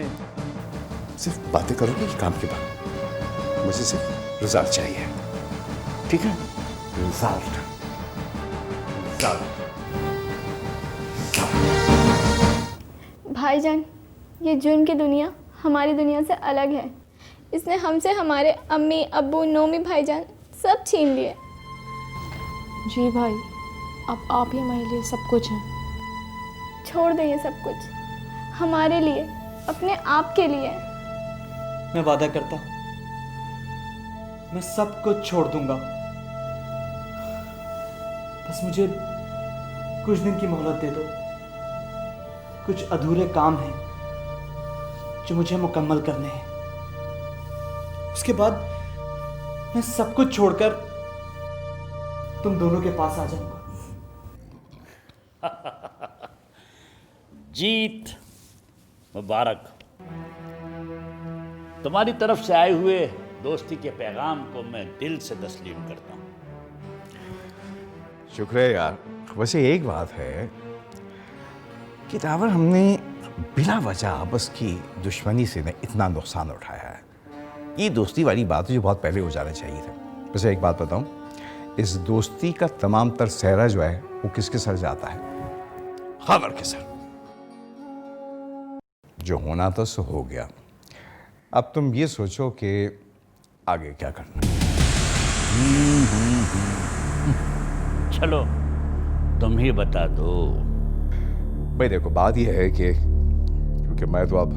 सिर्फ बातें करोगे कि काम के बाद? मुझे सिर्फ रिजल्ट चाहिए, ठीक है? रिजल्ट। भाईजान, ये जुर्म की दुनिया हमारी दुनिया से अलग है। इसने हमसे हमारे अम्मी, अब्बू, नोमी, भाईजान सब छीन लिए। जी भाई, अब आप ही हमारे लिए सब कुछ हैं। छोड़ दें ये सब कुछ, हमारे लिए, अपने आप के लिए। मैं वादा करता हूँ, मैं सब कुछ छोड़ दूंगा। बस मुझे कुछ दिन की मोहलत दे दो। कुछ अधूरे काम हैं जो मुझे मुकम्मल करने हैं। उसके बाद मैं सब कुछ छोड़कर तुम दोनों के पास आ जाऊंगा। जीत मुबारक। तुम्हारी तरफ से आए हुए दोस्ती के पैगाम को मैं दिल से तस्लीम करता हूँ। शुक्रिया यार। वैसे एक बात है कि दावर, हमने बिना वजह आपस की दुश्मनी से ने इतना नुकसान उठाया है। ये दोस्ती वाली बात जो बहुत पहले हो जाना चाहिए था। वैसे एक बात बताऊं, इस दोस्ती का तमाम तर सहरा जो है वो किसके सर जाता है? खबर के सर। जो होना था सो हो गया। अब तुम ये सोचो कि आगे क्या करना है। चलो तुम ही बता दो। भाई देखो, बात यह है कि क्योंकि मैं तो अब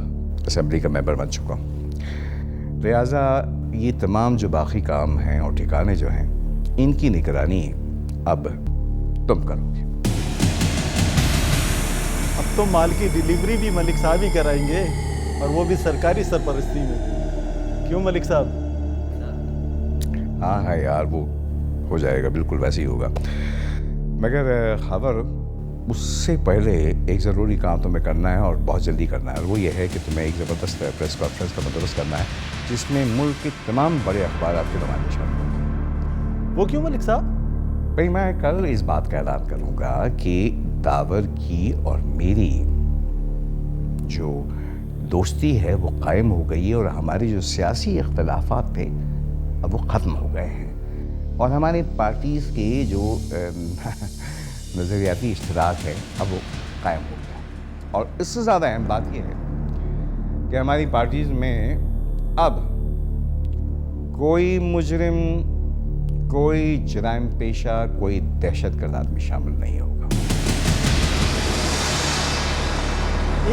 असेंबली का मेंबर बन चुका हूँ, लिहाजा ये तमाम जो बाकी काम हैं और ठिकाने जो हैं, इनकी निगरानी अब तुम करोगे। अब तो माल की डिलीवरी भी मलिक साहब ही कराएंगे, और वो भी सरकारी सरपरस्ती में। क्यों मलिक साहब? हाँ हाँ यार, वो हो जाएगा, बिल्कुल वैसे ही होगा। मगर खबर, उससे पहले एक ज़रूरी काम तुम्हें करना है और बहुत जल्दी करना है। और वो ये है कि तुम्हें एक ज़बरदस्त प्रेस कॉन्फ्रेंस का बंदोबस्त करना है जिसमें मुल्क के तमाम बड़े अखबार के नुमाइंदे शामिल होंगे। वो क्यों मलिक साहब? भाई मैं कल इस बात का ऐलान करूँगा कि दावर की और मेरी जो दोस्ती है वो कायम हो गई है, और हमारे जो सियासी इख्तलाफात थे अब वो ख़त्म हो गए हैं, और हमारे पार्टीज़ के जो नज़रियाती इश्तराक है अब वो कायम हो गया। और इससे ज़्यादा अहम बात यह है कि हमारी पार्टीज़ में अब कोई मुजरिम, कोई जराइम पेशा, कोई दहशतगर्द आदमी शामिल नहीं होगा।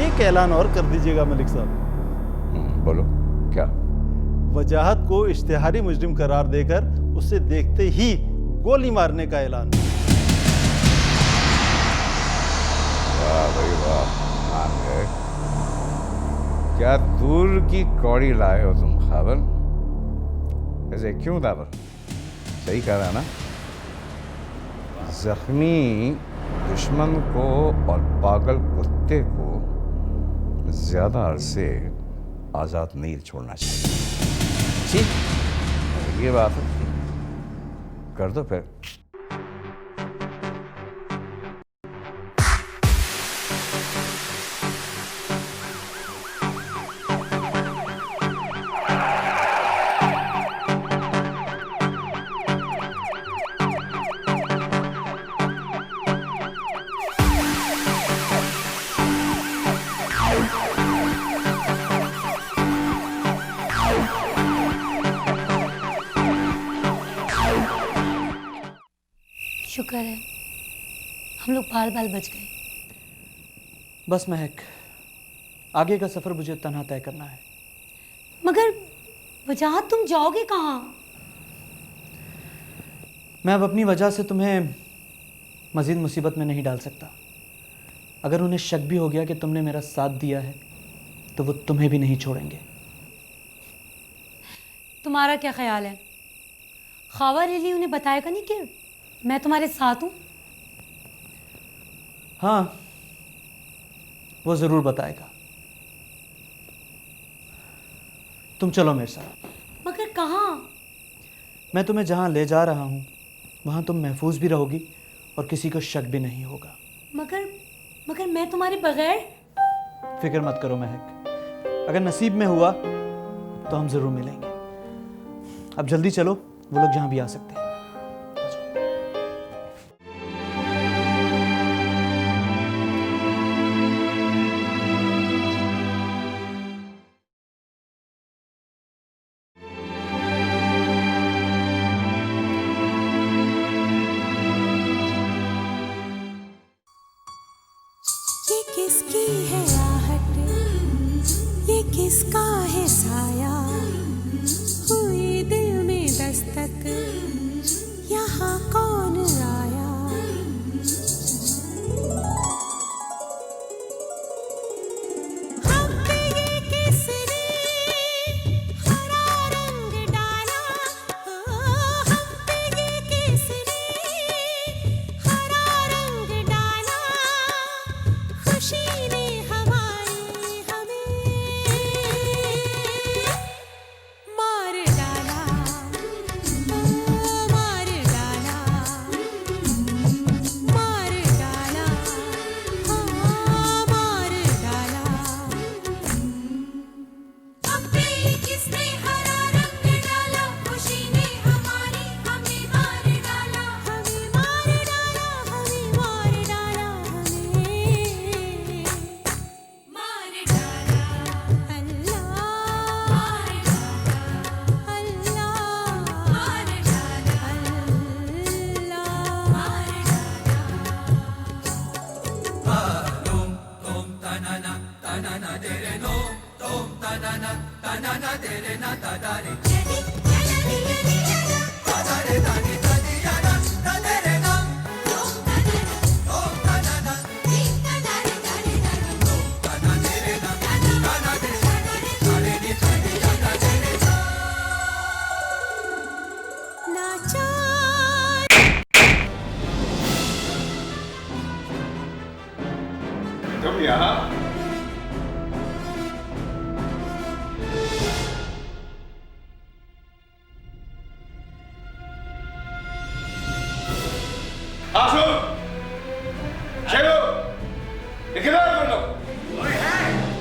एक ऐलान और कर दीजिएगा मलिक साहब। बोलो क्या? वजाहत को इश्तिहारी मुजरिम करार देकर उसे देखते ही गोली मारने का ऐलान। वाह भाई वाह, मान गए। क्या दूर की कौड़ी लाए हो तुम खबर। ऐसे क्यों दावर? सही कह रहा ना? जख्मी दुश्मन को और पागल कुत्ते को ज्यादा अरसे आजाद नहीं छोड़ना चाहिए। ठीक, ये बात है। कर दो फिर। शुक्र है हम लोग बाल बाल बच गए। बस महक, आगे का सफ़र मुझे तन्हा तय करना है। मगर वजाहत, तुम जाओगे कहाँ? मैं अब अपनी वजह से तुम्हें मज़ीद मुसीबत में नहीं डाल सकता। अगर उन्हें शक भी हो गया कि तुमने मेरा साथ दिया है तो वो तुम्हें भी नहीं छोड़ेंगे। तुम्हारा क्या ख्याल है? खावा लिली उन्हें बताएगा नहीं कि मैं तुम्हारे साथ हूँ? हाँ, वो ज़रूर बताएगा। तुम चलो मेरे साथ। मगर कहाँ? मैं तुम्हें जहाँ ले जा रहा हूँ वहाँ तुम महफूज भी रहोगी और किसी को शक भी नहीं होगा। मगर मैं तुम्हारे बगैर? फिक्र मत करो महक, अगर नसीब में हुआ तो हम ज़रूर मिलेंगे। अब जल्दी चलो, वो लोग जहाँ भी आ सकते हैं। साया हुई दिल में दस्तक यहाँ कौन आया हम पे ये किसने हरा रंग डाला हम पे ये किसने हरा रंग डाला खुशी ने हमारी हमें मार डाला मार डाला मार डाला हाँ मार डाला हम पे किसने हरा रंग डाला खुशी ने हमारी हमें मार डाला हमें मार डाला हमें मार डाला हमें मार डाला अल्लाह मार डाला अल्लाह मार डाला अल्लाह मार तुम यहाँ आशु चलो इकरार कर लो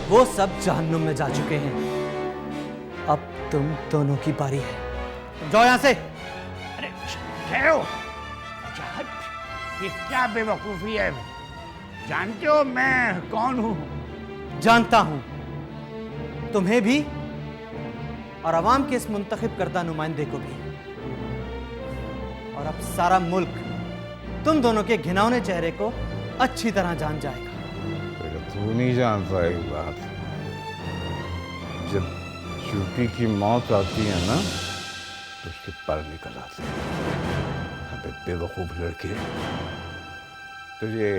वो सब जहन्नुम में जा चुके हैं। अब तुम दोनों की बारी है। जाओ यहां से। अरे ठहरो, ये क्या बेवकूफी है? जानते हो मैं कौन हूँ? जानता हूं, तुम्हें भी और अवाम के इस मुंतखब करदा नुमाइंदे को भी। और अब सारा मुल्क तुम दोनों के घिनौने चेहरे को अच्छी तरह जान जाएगा। तू नहीं जानता एक बात, जब यूपी की मौत आती है ना तो उसके पर निकल आते हैं। अबे बेवकूफ लड़के, तुझे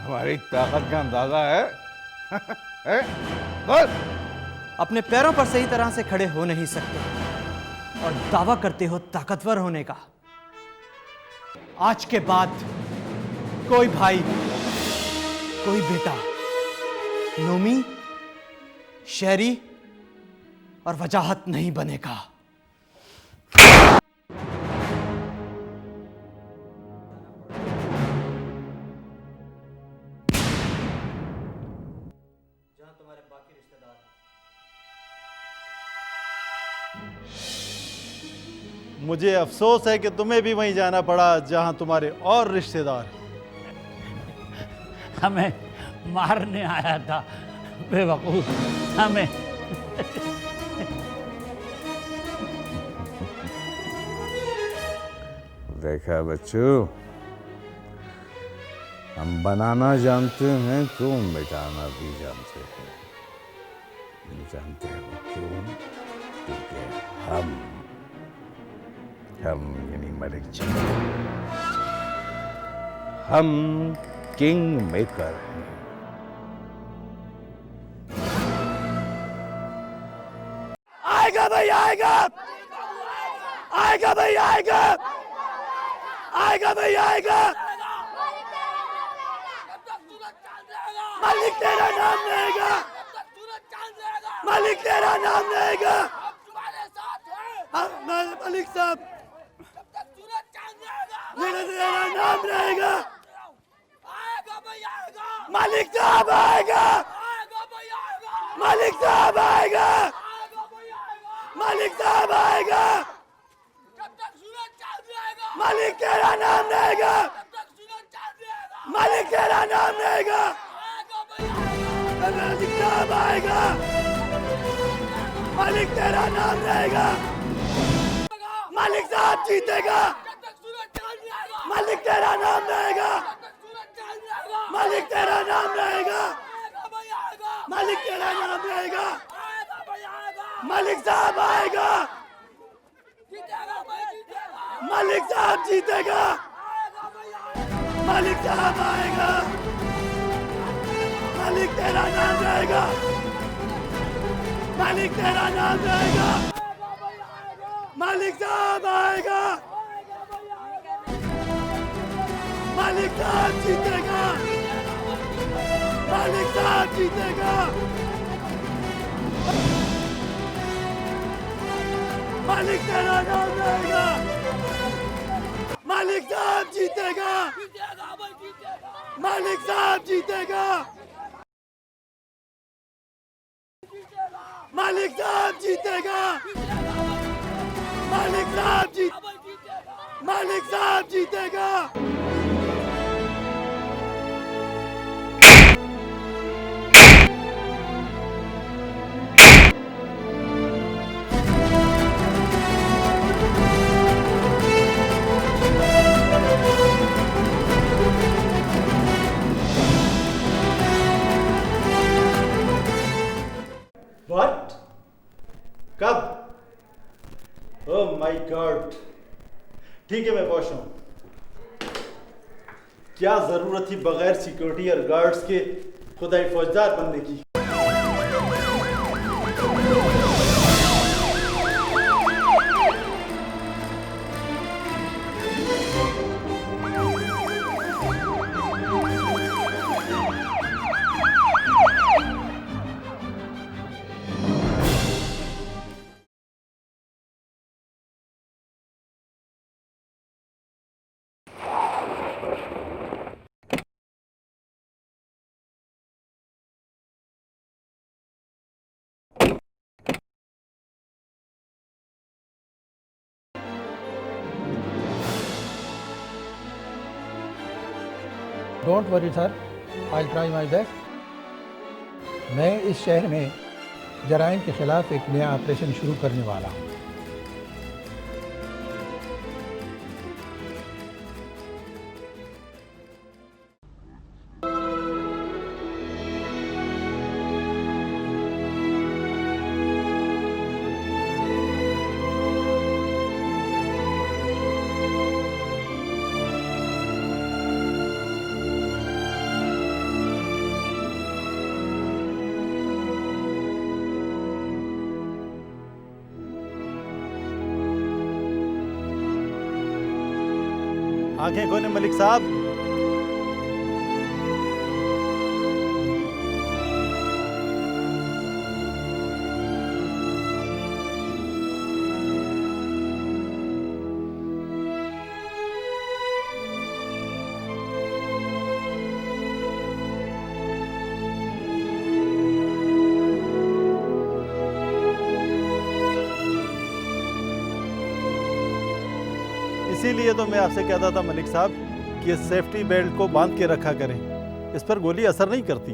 हमारी ताकत का अंदाजा है? है? बस अपने पैरों पर सही तरह से खड़े हो नहीं सकते और दावा करते हो ताकतवर होने का। आज के बाद कोई भाई, कोई बेटा नोमी, शहरी और वजाहत नहीं बनेगा। मुझे अफसोस है कि तुम्हें भी वहीं जाना पड़ा जहां तुम्हारे और रिश्तेदार। हमें मारने आया था बेवकूफ, हमें। देखा बच्चों, हम बनाना जानते हैं, तुम मिटाना भी जानते हैं। जानते हो क्यों? क्योंकि हम यानी मलिक जी, हम किंग मेकर हैं। आएगा भाई आएगा, आएगा भाई आएगा, आएगा भाई आएगा। मालिक तेरा नाम रहेगा, मालिक तेरा नाम रहेगा। मालिक साहब, मेरा तेरा नाम रहेगा। मालिक साहब आएगा, मालिक साहब आएगा, मालिक साहब आएगा। मालिक तेरा नाम रहेगा, मालिक तेरा नाम रहेगा। मालिक साहब आएगा, मालिक तेरा नाम रहेगा। मालिक साहब जीतेगा, मालिक तेरा नाम रहेगा, मालिक तेरा नाम रहेगा, मालिक तेरा नाम रहेगा। मलिक साहब आएगा, मलिक साहब जीतेगा, मलिक साहब आएगा, मलिक तेरा नाम रहेगा, मलिक तेरा नाम रहेगा, मलिक साहब आएगा, मलिक साहब जीतेगा, मलिक साहब जीतेगा, मलिक तेरा नाम रहेगा, मलिक साहब जीतेगा, मलिक साहब जीतेगा, मलिक साहब जीतेगा, मलिक साहब मलिक साहब जीतेगा। What? कब? Oh my God. ठीक है, मैं पहुंच रहा हूं। क्या जरूरत थी बगैर सिक्योरिटी और गार्ड्स के खुदाई फौजदार बनने की? Don't worry sir, I try my best. मैं इस शहर में जराइम के खिलाफ एक नया ऑपरेशन शुरू करने वाला हूँ। आंखें खोले मलिक साहब। इसीलिए तो मैं आपसे कहता था मलिक साहब कि सेफ्टी बेल्ट को बांध के रखा करें, इस पर गोली असर नहीं करती।